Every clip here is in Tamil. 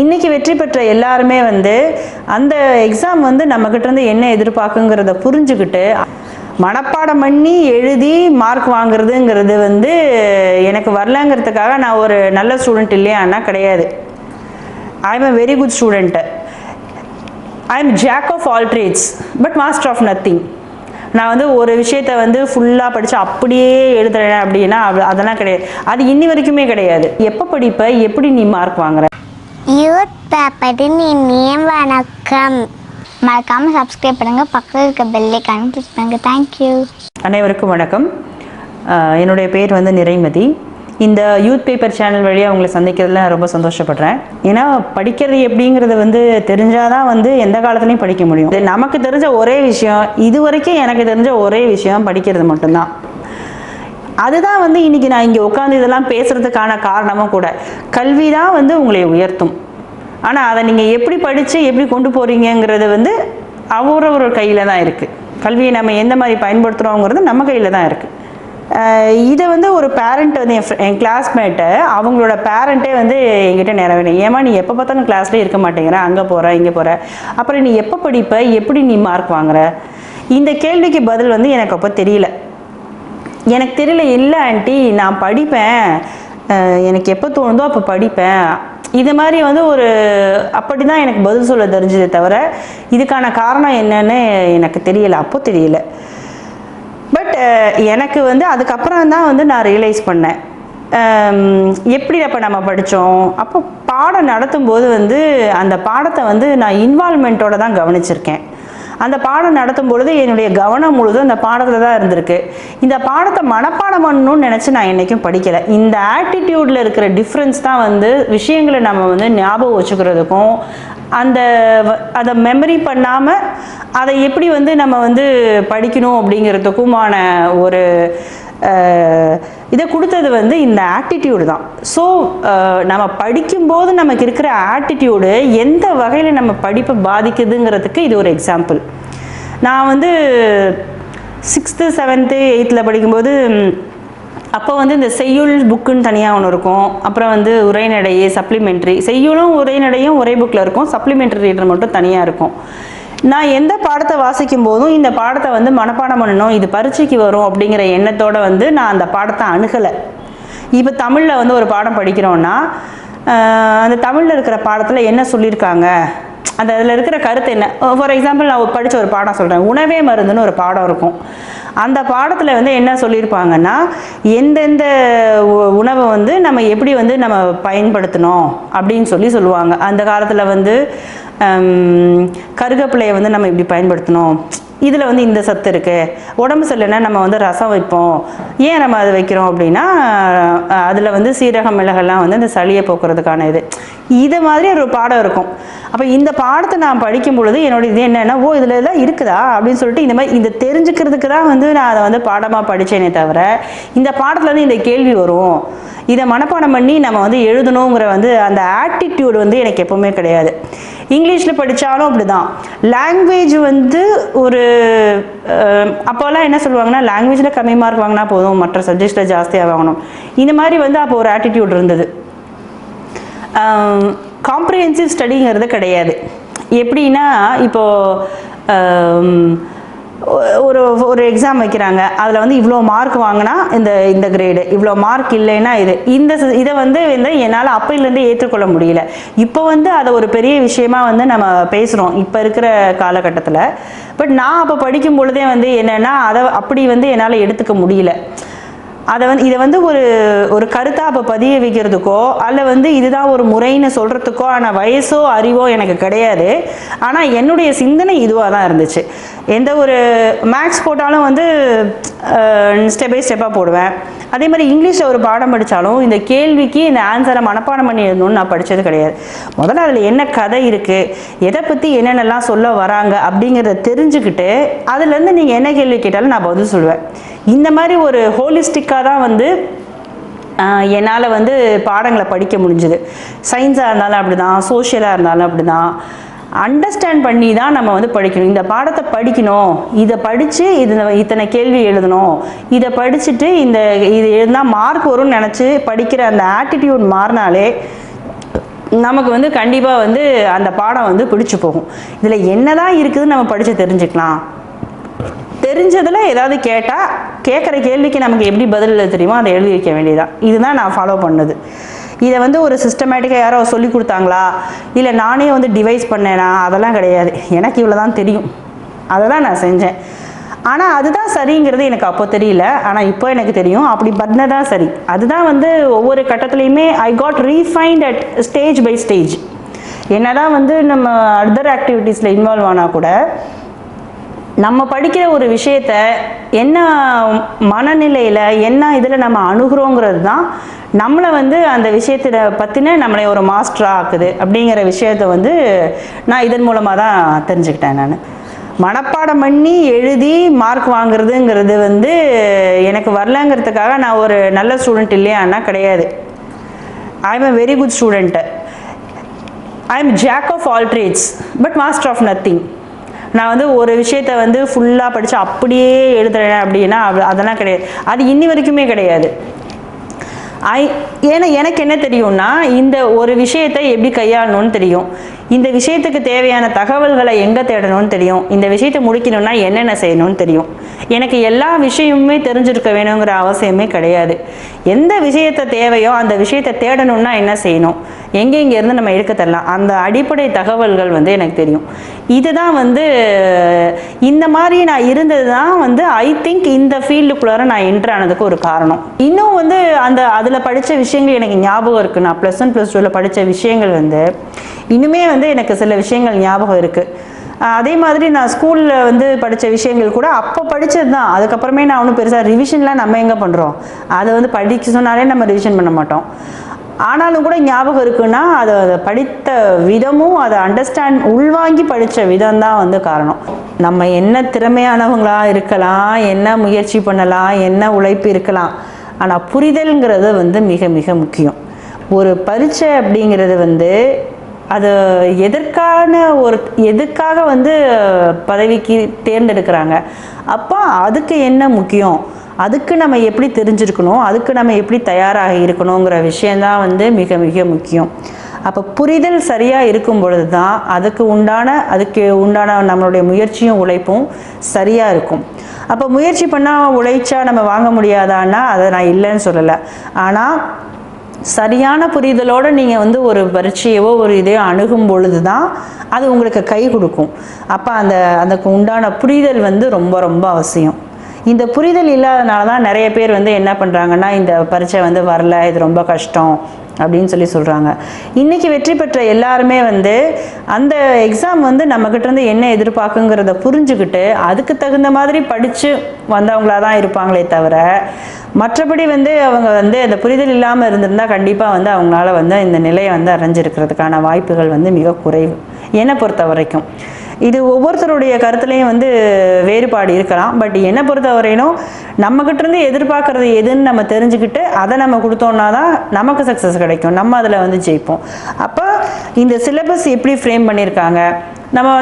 இன்றைக்கி வெற்றி பெற்ற எல்லாருமே வந்து அந்த எக்ஸாம் வந்து நம்மக்கிட்டேருந்து என்ன எதிர்பார்க்குங்கிறத புரிஞ்சுக்கிட்டு மனப்பாடம் பண்ணி எழுதி மார்க் வாங்குறதுங்கிறது வந்து எனக்கு வரலங்கிறதுக்காக நான் ஒரு நல்ல ஸ்டூடெண்ட் இல்லையான்னா கிடையாது. I am a very good student. I am jack of all trades but master of nothing. நான் வந்து ஒரு விஷயத்த வந்து ஃபுல்லாக படித்து அப்படியே எழுதுறேன் அப்படின்னா அதெல்லாம் கிடையாது. அது இன்னி வரைக்குமே கிடையாது. எப்போ படிப்ப, எப்படி நீ மார்க் வாங்குற? யூத் பேப்பரின் இனிய வணக்கம். மறக்காமல் சப்ஸ்கிரைப் பண்ணுங்கள், பக்கத்தில் இருக்க பெல் ஐகானை கிளிக் பண்ணுங்கள். தேங்க்யூ. அனைவருக்கும் வணக்கம். என்னுடைய பேர் வந்து நிறைமதி. இந்த யூத் பேப்பர் சேனல் வழியாக உங்களை சந்திக்கிறதுல ரொம்ப சந்தோஷப்படுறேன். ஏன்னா படிக்கிறது எப்படிங்கிறது வந்து தெரிஞ்சாதான் வந்து எந்த காலத்துலையும் படிக்க முடியும். நமக்கு தெரிஞ்ச ஒரே விஷயம், இது வரைக்கும் எனக்கு தெரிஞ்ச ஒரே விஷயம் படிக்கிறது மட்டும்தான். அதுதான் வந்து இன்றைக்கி நான் இங்கே உட்காந்து இதெல்லாம் பேசுகிறதுக்கான காரணமும் கூட. கல்வி தான் வந்து உங்களை உயர்த்தும். ஆனால் அதை நீங்கள் எப்படி படித்து எப்படி கொண்டு போகிறீங்கிறது வந்து அவரவர் கையில் தான் இருக்குது. கல்வியை நம்ம எந்த மாதிரி பயன்படுத்துகிறோங்கிறது நம்ம கையில் தான் இருக்குது. இதை வந்து ஒரு பேரண்ட் வந்து என் கிளாஸ்மேட்டை அவங்களோட பேரண்ட்டே வந்து என்கிட்ட நிறைவேறேன். ஏமா நீ எப்போ பார்த்தாலும் கிளாஸ்லேயே இருக்க மாட்டேங்கிற, அங்கே போகிற இங்கே போகிற, அப்புறம் நீ எப்போ படிப்ப, எப்படி நீ மார்க் வாங்குற? இந்த கேள்விக்கு பதில் வந்து எனக்கு அப்போ தெரியல. இல்லை ஆண்டி, நான் படிப்பேன், எனக்கு எப்போ தோணுதோ அப்போ படிப்பேன். இது மாதிரி வந்து அப்படி தான் எனக்கு பதில் சொல்ல தெரிஞ்சதே தவிர இதுக்கான காரணம் என்னன்னு எனக்கு தெரியலை, அப்போ தெரியல. பட் எனக்கு வந்து அதுக்கப்புறம் தான் வந்து நான் ரியலைஸ் பண்ணேன் எப்படி அப்போ நம்ம படித்தோம். அப்போ பாடம் நடத்தும்போது வந்து அந்த பாடத்தை வந்து நான் இன்வால்மெண்ட்டோடு தான் கவனிச்சிருக்கேன். அந்த பாடம் நடத்தும் பொழுது என்னுடைய கவனம் முழுதும் அந்த பாடத்தில் தான் இருந்திருக்கு. இந்த பாடத்தை மனப்பாடம் பண்ணணும்னு நினச்சி நான் என்றைக்கும் படிக்கலை. இந்த ஆட்டிடியூடில் இருக்கிற டிஃப்ரென்ஸ் தான் வந்து விஷயங்களை நம்ம வந்து ஞாபகம் வச்சுக்கிறதுக்கும் அதை மெமரி பண்ணாமல் அதை எப்படி வந்து நம்ம வந்து படிக்கணும் அப்படிங்கிறதுக்குமான ஒரு இதை கொடுத்தது வந்து இந்த ஆட்டிடியூடு தான். ஸோ நம்ம படிக்கும்போது நமக்கு இருக்கிற ஆட்டிடியூடு எந்த வகையில் நம்ம படிப்பை பாதிக்குதுங்கிறதுக்கு இது ஒரு எக்ஸாம்பிள். நான் வந்து 6th 7th 8th படிக்கும்போது அப்போ வந்து இந்த செய்யுள் புக்குன்னு தனியாக ஒன்று இருக்கும். அப்புறம் வந்து உரைநடை, சப்ளிமெண்ட்ரி. செய்யுளும் உரைநடையும் ஒரே புக்கில் இருக்கும், சப்ளிமெண்ட்ரி ரீடர் மட்டும் தனியாக இருக்கும். நான் எந்த பாடத்தை வாசிக்கும் போதும் இந்த பாடத்தை வந்து மனப்பாடம் பண்ணணும், இது பரீட்சைக்கு வரும் அப்படிங்கிற எண்ணத்தோடு வந்து நான் அந்த பாடத்தை அணுகலை. இப்போ தமிழில் வந்து ஒரு பாடம் படிக்கிறோன்னா அந்த தமிழில் இருக்கிற பாடத்தில் என்ன சொல்லியிருக்காங்க, அதில் இருக்கிற கருத்து என்ன. ஃபார் எக்ஸாம்பிள் நான் படித்த ஒரு பாடம் சொல்கிறேன், உணவே மருந்துன்னு ஒரு பாடம் இருக்கும். அந்த பாடத்தில் வந்து என்ன சொல்லியிருப்பாங்கன்னா, எந்தெந்த உணவை வந்து நம்ம எப்படி வந்து நம்ம பயன்படுத்தணும் அப்படின்னு சொல்லுவாங்க. அந்த காலத்தில் வந்து கருகப்பிள்ளையை வந்து நம்ம இப்படி பயன்படுத்தணும், இதில் வந்து இந்த சத்து இருக்குது, உடம்பு சரியில்லைன்னா நம்ம வந்து ரசம் வைப்போம், ஏன் நம்ம அதை வைக்கிறோம் அப்படின்னா அதில் வந்து சீரகம் மிளகெல்லாம் வந்து இந்த சளியை போக்குறதுக்கான இது மாதிரி ஒரு பாடம் இருக்கும். அப்போ இந்த பாடத்தை நான் படிக்கும் பொழுது என்னோட இது என்னென்னா, இதில் எல்லாம் இருக்குதா அப்படின்னு சொல்லிட்டு இந்த மாதிரி இந்த தெரிஞ்சுக்கிறதுக்கு தான் வந்து நான் அதை வந்து பாடமாக படித்தேனே தவிர இந்த பாடத்தில் வந்து இந்த கேள்வி வரும், இதை மனப்பாடம் பண்ணி நம்ம வந்து எழுதணுங்கிற வந்து அந்த ஆட்டிடியூடு வந்து எனக்கு எப்போவுமே கிடையாது. இங்கிலீஷில் படித்தாலும் அப்படி தான். லாங்குவேஜ் வந்து ஒரு அப்போல்லாம் என்ன சொல்லுவாங்கன்னா, லாங்குவேஜில் கம்மி மார்க் வாங்கினா போதும், மற்ற சப்ஜெக்ட்ஸில் ஜாஸ்தியாக வாங்கணும். இந்த மாதிரி வந்து அப்போ ஒரு ஆட்டிடியூட் இருந்தது. காம்ப்ரிஹென்சிவ் ஸ்டடிங்கிறது கிடையாது. எப்படின்னா இப்போது ஒரு எக்ஸாம் வைக்கிறாங்க, அதில் வந்து இவ்வளோ மார்க் வாங்கினா இந்த கிரேடு, இவ்வளோ மார்க் இல்லைன்னா இதை வந்து என்னால் அப்பையிலேருந்து ஏற்றுக்கொள்ள முடியல. இப்போ வந்து அதை ஒரு பெரிய விஷயமா வந்து நம்ம பேசுகிறோம் இப்போ இருக்கிற காலகட்டத்தில். பட் நான் அப்போ படிக்கும் பொழுதே வந்து என்னென்னா அதை அப்படி வந்து என்னால் எடுத்துக்க முடியல. இதை வந்து ஒரு கருத்தாக அப்போ பதிய வைக்கிறதுக்கோ அல்ல வந்து இதுதான் ஒரு முறைன்னு சொல்கிறதுக்கோ ஆன வயசோ அறிவோ எனக்கு கிடையாது. ஆனால் என்னுடைய சிந்தனை இதுவாக தான் இருந்துச்சு. எந்த ஒரு மேக்ஸ் போட்டாலும் வந்து ஸ்டெப் பை ஸ்டெப்பாக போடுவேன். அதே மாதிரி இங்கிலீஷில் ஒரு பாடம் படித்தாலும் இந்த கேள்விக்கு இந்த ஆன்சரை மனப்பாடம் பண்ணி எழுதணும்னு நான் படித்தது கிடையாது. முதல்ல அதில் என்ன கதை இருக்குது, எதை பற்றி என்னென்னலாம் சொல்ல வராங்க அப்படிங்கிறத தெரிஞ்சுக்கிட்டு அதுலேருந்து நீங்கள் என்ன கேள்வி கேட்டாலும் நான் பதில் சொல்லுவேன். இந்த மாதிரி ஒரு ஹோலிஸ்டிக்காக தான் வந்து என்னால் வந்து பாடங்களை படிக்க முடிஞ்சுது. சயின்ஸாக இருந்தாலும் அப்படி தான், சோஷியலாக இருந்தாலும் அப்படி தான். அண்டர்ஸ்டாண்ட் பண்ணி தான் நம்ம வந்து படிக்கணும். இந்த பாடத்தை படிக்கணும், இதை படித்து இத்தனை கேள்வி எழுதணும், இதை படிச்சுட்டு இது எழுதினா மார்க் வரும்னு நினச்சி படிக்கிற அந்த ஆட்டிடியூட் மாறினாலே நமக்கு வந்து கண்டிப்பாக வந்து அந்த பாடம் வந்து பிடிச்சி போகும். இதில் என்னதான் இருக்குதுன்னு நம்ம படித்து தெரிஞ்சுக்கலாம். தெரிஞ்சதில் ஏதாவது கேட்டால் கேட்குற கேள்விக்கு நமக்கு எப்படி பதில் எழுத தெரியுமோ அதை எழுதி வைக்க வேண்டியதான். இதுதான் நான் ஃபாலோ பண்ணது. இதை வந்து ஒரு சிஸ்டமேட்டிக்காக யாரோ சொல்லி கொடுத்தாங்களா இல்லை நானே வந்து டிவைஸ் பண்ணேனா அதெல்லாம் கிடையாது. எனக்கு இவ்வளோ தான் தெரியும், அதை தான் நான் செஞ்சேன். ஆனால் அதுதான் சரிங்கிறது எனக்கு அப்போ தெரியல, ஆனால் இப்போ எனக்கு தெரியும் அப்படி பண்ணதான் சரி. அதுதான் வந்து ஒவ்வொரு கட்டத்துலையுமே I got refined at stage by stage. என்னதான் வந்து நம்ம அதர் ஆக்டிவிட்டீஸில் இன்வால்வ் ஆனால் கூட நம்ம படிக்கிற ஒரு விஷயத்த என்ன மனநிலையில் என்ன இதில் நம்ம அணுகிறோங்கிறது தான் நம்மளை வந்து அந்த விஷயத்தை பற்றின நம்மளை ஒரு மாஸ்டராக ஆக்குது அப்படிங்கிற விஷயத்த வந்து நான் இதன் மூலமாக தான் தெரிஞ்சுக்கிட்டேன். நான் மனப்பாடம் பண்ணி எழுதி மார்க் வாங்குறதுங்கிறது வந்து எனக்கு வரலங்கிறதுக்காக நான் ஒரு நல்ல ஸ்டூடெண்ட் இல்லையான்னா கிடையாது. I am a very good student. I am jack of all trades but master of nothing. நான் வந்து ஒரு விஷயத்த வந்து ஃபுல்லாக படித்து அப்படியே எழுதுறேன் அப்படின்னா அதெல்லாம் கிடையாது. அது இன்னி வரைக்குமே கிடையாது. ஏன்னா எனக்கு என்ன தெரியும்னா இந்த ஒரு விஷயத்தை எப்படி கையாளணும்னு தெரியும், இந்த விஷயத்துக்கு தேவையான தகவல்களை எங்கே தேடணும்னு தெரியும், இந்த விஷயத்தை முடிக்கணும்னா என்னென்ன செய்யணும்னு தெரியும். எனக்கு எல்லா விஷயமுமே தெரிஞ்சிருக்க வேணுங்கிற அவசியமே கிடையாது. எந்த விஷயத்தை தேவையோ அந்த விஷயத்தை தேடணும்னா என்ன செய்யணும், எங்கேருந்து நம்ம எடுக்க தரலாம், அந்த அடிப்படை தகவல்கள் வந்து எனக்கு தெரியும். இதுதான் வந்து இந்த மாதிரி நான் இருந்தது தான் வந்து ஐ திங்க் இந்த ஃபீல்டுக்குள்ளார நான் என்ட்ரு ஆனதுக்கு ஒரு காரணம். இன்னும் வந்து அதில் படித்த விஷயங்கள் எனக்கு ஞாபகம் இருக்குது. நான் +1 +2 படித்த விஷயங்கள் வந்து இன்னுமே வந்து எனக்கு சில விஷயங்கள் ஞாபகம் இருக்குது. அதே மாதிரி நான் ஸ்கூலில் வந்து படித்த விஷயங்கள் கூட அப்போ படித்தது தான். அதுக்கப்புறமே நான் ஒன்றும் பெருசாக ரிவிஷன்லாம் நம்ம எங்கே பண்ணுறோம், அதை வந்து படிக்க சொன்னாலே நம்ம ரிவிஷன் பண்ண மாட்டோம். ஆனாலும் கூட ஞாபகம் இருக்குன்னா அதை படித்த விதமும் அதை உள்வாங்கி படித்த விதம் தான் வந்து காரணம். நம்ம என்ன திறமையானவங்களாக இருக்கலாம், என்ன முயற்சி பண்ணலாம், என்ன உழைப்பு இருக்கலாம், ஆனால் புரிதல்ங்கிறது வந்து மிக மிக முக்கியம். ஒரு பரீட்சை அப்படிங்கிறது வந்து அது எதுக்காக வந்து பதவிக்கு தேர்ந்தெடுக்கிறாங்க, அப்போ அதுக்கு என்ன முக்கியம், அதுக்கு நம்ம எப்படி தெரிஞ்சிருக்கணும், அதுக்கு நம்ம எப்படி தயாராக இருக்கணுங்கிற விஷயந்தான் வந்து மிக மிக முக்கியம். அப்போ புரிதல் சரியாக இருக்கும் பொழுது தான் அதுக்கு உண்டான நம்மளுடைய முயற்சியும் உழைப்பும் சரியாக இருக்கும். அப்போ முயற்சி பண்ணால் உழைச்சா நம்ம வாங்க முடியாதான்னா அதை நான் இல்லைன்னு சொல்லலை. ஆனால் சரியான புரிதலோடு நீங்கள் வந்து ஒரு பரீட்சையவோ ஒரு இதையோ அணுகும் பொழுது தான் அது உங்களுக்கு கை கொடுக்கும். அப்போ அதுக்கு உண்டான புரிதல் வந்து ரொம்ப ரொம்ப அவசியம். இந்த புரிதல் இல்லாதனால தான் நிறைய பேர் வந்து என்ன பண்ணுறாங்கன்னா இந்த பரீட்சை வந்து வரல, இது ரொம்ப கஷ்டம் அப்படின்னு சொல்கிறாங்க. இன்றைக்கி வெற்றி பெற்ற எல்லாருமே வந்து அந்த எக்ஸாம் வந்து நம்மக்கிட்டேருந்து என்ன எதிர்பார்க்குங்கிறத புரிஞ்சுக்கிட்டு அதுக்கு தகுந்த மாதிரி படித்து வந்தவங்களாக தான் இருப்பாங்களே தவிர மற்றபடி வந்து அவங்க வந்து அந்த புரிதல் இல்லாமல் இருந்திருந்தால் கண்டிப்பாக வந்து அவங்களால வந்து இந்த நிலையை வந்து அடைஞ்சிருக்கிறதுக்கான வாய்ப்புகள் வந்து மிக குறைவு என்னை பொறுத்த வரைக்கும். இது ஒவ்வொருத்தருடைய கருத்துலையும் வந்து வேறுபாடு இருக்கலாம். பட் என்னை பொறுத்த வரையிலும் நம்மக்கிட்டேருந்து எதிர்பார்க்குறது எதுன்னு நம்ம தெரிஞ்சுக்கிட்டு அதை நம்ம கொடுத்தோன்னா தான் நமக்கு சக்ஸஸ் கிடைக்கும், நம்ம அதில் வந்து ஜெயிப்போம். அப்போ இந்த சிலபஸ் எப்படி ஃப்ரேம் பண்ணியிருக்காங்க,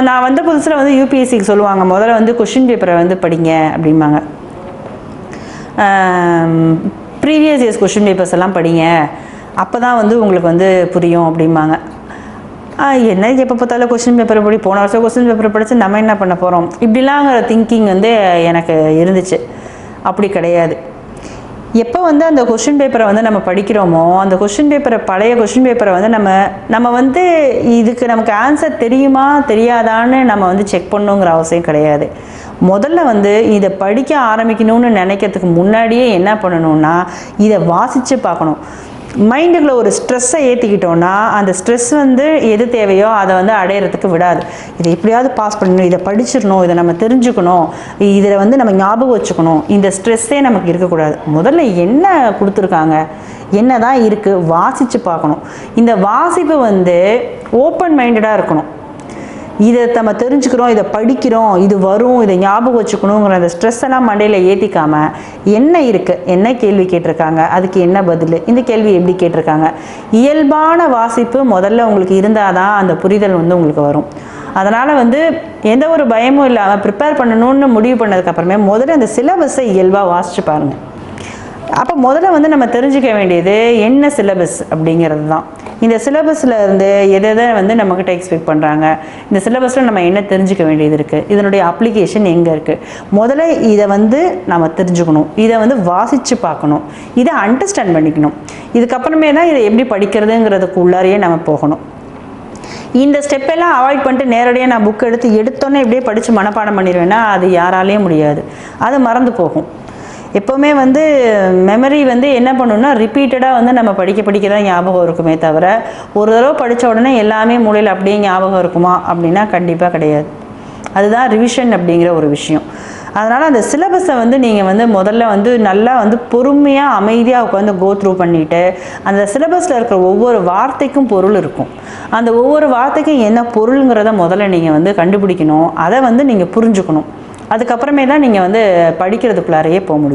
நான் வந்த புதுசில் வந்து யூபிஎஸ்சிக்கு சொல்லுவாங்க முதல்ல வந்து கொஷின் பேப்பரை வந்து படிங்க அப்படிம்பாங்க. ப்ரீவியஸ் இயர்ஸ் கொஷின் பேப்பர்ஸ் எல்லாம் படிங்க, அப்போ தான் வந்து உங்களுக்கு வந்து புரியும் அப்படிம்பாங்க. என்ன எப்போ பார்த்தாலும் கொஸ்டின் பேப்பரை படி, போன வருஷம் கொஸ்டின் பேப்பரை படித்து நம்ம என்ன பண்ண போகிறோம் இப்படிலாங்கிற திங்கிங் வந்து எனக்கு இருந்துச்சு. அப்படி கிடையாது. எப்போ வந்து அந்த கொஸ்டின் பேப்பரை வந்து நம்ம படிக்கிறோமோ அந்த கொஸ்டின் பேப்பரை பழைய கொஸ்டின் பேப்பரை வந்து நம்ம வந்து இதுக்கு நமக்கு ஆன்சர் தெரியுமா தெரியாதான்னு நம்ம வந்து செக் பண்ணணுங்கிற அவசியம் கிடையாது. முதல்ல வந்து இதை படிக்க ஆரம்பிக்கணும்னு நினைக்கிறதுக்கு முன்னாடியே என்ன பண்ணணும்னா இதை வாசித்து பார்க்கணும். மைண்டுக்குள்ள ஒரு ஸ்ட்ரெஸ்ஸை ஏற்றிக்கிட்டோன்னா அந்த ஸ்ட்ரெஸ் வந்து எது தேவையோ அதை வந்து அடையிறதுக்கு விடாது. இதை எப்படியாவது பாஸ் பண்ணணும், இதை படிச்சிடணும், இதை நம்ம தெரிஞ்சுக்கணும், இதில் வந்து நம்ம ஞாபகம் வச்சுக்கணும், இந்த ஸ்ட்ரெஸ்ஸே நமக்கு இருக்கக்கூடாது. முதல்ல என்ன கொடுத்துருக்காங்க, என்ன தான் இருக்குது வாசித்து பார்க்கணும். இந்த வாசிப்பு வந்து ஓப்பன் மைண்டடாக இருக்கணும். இதை நம்ம தெரிஞ்சுக்கிறோம், இதை படிக்கிறோம், இது வரும், இதை ஞாபகம் வச்சுக்கணுங்கிற அந்த ஸ்ட்ரெஸ் எல்லாம் மண்டையில் ஏற்றிக்காமல் என்ன இருக்குது, என்ன கேள்வி கேட்டிருக்காங்க, அதுக்கு என்ன பதில், இந்த கேள்வி எப்படி கேட்டிருக்காங்க, இயல்பான வாசிப்பு முதல்ல உங்களுக்கு இருந்தால் தான் அந்த புரிதல் வந்து உங்களுக்கு வரும். அதனால் வந்து எந்த ஒரு பயமும் இல்லாமல் ப்ரிப்பேர் பண்ணணும்னு முடிவு பண்ணதுக்கப்புறமே முதல்ல அந்த சிலபஸை இயல்பாக வாசித்து பாருங்கள். அப்போ முதல்ல வந்து நம்ம தெரிஞ்சுக்க வேண்டியது என்ன சிலபஸ் அப்படிங்கிறது தான். இந்த சிலபஸில் இருந்து எதை வந்து நம்மக்கிட்ட எக்ஸ்பெக்ட் பண்ணுறாங்க, இந்த சிலபஸில் நம்ம என்ன தெரிஞ்சுக்க வேண்டியது இருக்குது, இதனுடைய அப்ளிகேஷன் எங்கே இருக்குது, முதல்ல இதை வந்து நம்ம தெரிஞ்சுக்கணும், இதை வந்து வாசித்து பார்க்கணும், இதை அண்டர்ஸ்டாண்ட் பண்ணிக்கணும். இதுக்கப்புறமே தான் இதை எப்படி படிக்கிறதுங்கிறதுக்கு உள்ளாரையே நம்ம போகணும். இந்த ஸ்டெப்பெல்லாம் அவாய்ட் பண்ணிட்டு நேரடியாக நான் புக் எடுத்தோன்னே இப்படியே படித்து மனப்பாடம் பண்ணிடுவேன்னா அது யாராலேயும் முடியாது, அது மறந்து போகும். எப்போவுமே வந்து மெமரி வந்து என்ன பண்ணணும்னா ரிப்பீட்டடாக வந்து நம்ம படிக்க தான் ஞாபகம் இருக்குமே தவிர ஒரு தடவை படித்த உடனே எல்லாமே மூளையில் அப்படியே ஞாபகம் இருக்குமா அப்படின்னா கண்டிப்பாக கிடையாது. அதுதான் ரிவிஷன் அப்படிங்கிற ஒரு விஷயம். அதனால் அந்த சிலபஸை வந்து நீங்கள் வந்து முதல்ல வந்து நல்லா வந்து பொறுமையாக அமைதியாக உட்காந்து கோ த்ரூ பண்ணிவிட்டு அந்த சிலபஸில் இருக்கிற ஒவ்வொரு வார்த்தைக்கும் பொருள் இருக்கும். அந்த ஒவ்வொரு வார்த்தைக்கும் என்ன பொருளுங்கிறத முதல்ல நீங்கள் வந்து கண்டுபிடிக்கணும், அதை வந்து நீங்கள் புரிஞ்சுக்கணும். அதுக்கப்புறமே தான் நீங்கள் வந்து படிக்கிறதுக்குள்ளாரையே போக முடியும்.